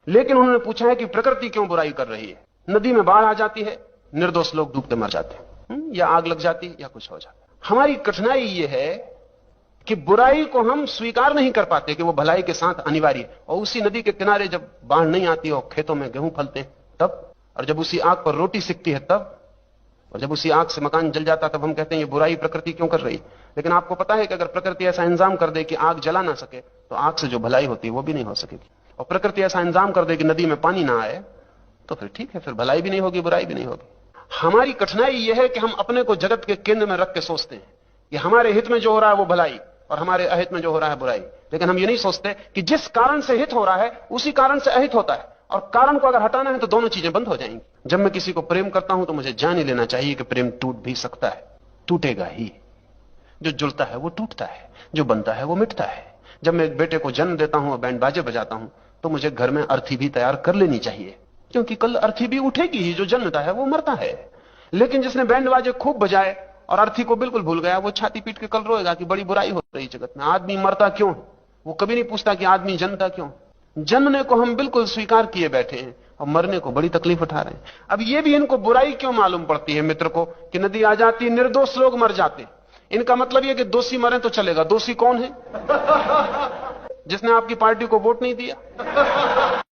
लेकिन उन्होंने पूछा है कि प्रकृति क्यों बुराई कर रही है। नदी में बाढ़ आ जाती है, निर्दोष लोग डूबते मर जाते हैं, या आग लग जाती या कुछ हो जाता। हमारी कठिनाई यह है कि बुराई को हम स्वीकार नहीं कर पाते कि वो भलाई के साथ अनिवार्य है। और उसी नदी के किनारे जब बाढ़ नहीं आती और खेतों में गेहूं फलते हैं तब, और जब उसी आग पर रोटी सिकती है तब, और जब उसी आग से मकान जल जाता तब हम कहते हैं ये बुराई प्रकृति क्यों कर रही। लेकिन आपको पता है कि अगर प्रकृति ऐसा इंतजाम कर दे कि आग जला ना सके तो आग से जो भलाई होती है वो भी नहीं हो सकेगी। और प्रकृति ऐसा इंतजाम कर दे कि नदी में पानी ना आए तो फिर ठीक है, फिर भलाई भी नहीं होगी, बुराई भी नहीं होगी। हमारी कठिनाई यह है कि हम अपने को जगत के केंद्र में रख के सोचते हैं कि हमारे हित में जो हो रहा है वो भलाई और हमारे अहित में जो हो रहा है बुराई। लेकिन हम ये नहीं सोचते कि जिस कारण से हित हो रहा है उसी कारण से अहित होता है, और कारण को अगर हटाना है तो दोनों चीजें बंद हो जाएंगी। जब मैं किसी को प्रेम करता हूं तो मुझे जान ही लेना चाहिए कि प्रेम टूट भी सकता है, टूटेगा ही। जो जुड़ता है वो टूटता है, जो बनता है वो मिटता है। जब मैं एक बेटे को जन्म देता हूं और बैंड बाजे बजाता हूं तो मुझे घर में अर्थी भी तैयार कर लेनी चाहिए, क्योंकि कल अर्थी भी उठेगी ही। जो जन्मता है वो मरता है। लेकिन जिसने बैंड बाजे खूब बजाए और अर्थी को बिल्कुल भूल गया, वो छाती पीट के कल रोएगा कि बड़ी बुराई हो रही जगत में। आदमी मरता क्यों? वो कभी नहीं पूछता कि आदमी जन्मता क्यों। जन्मने को हम बिल्कुल स्वीकार किए बैठे हैं और मरने को बड़ी तकलीफ उठा रहे हैं। अब ये भी इनको बुराई क्यों मालूम पड़ती है मित्र को कि नदी आ जाती, निर्दोष लोग मर जाते। इनका मतलब यह कि दोषी मरे तो चलेगा। दोषी कौन है? जिसने आपकी पार्टी को वोट नहीं दिया।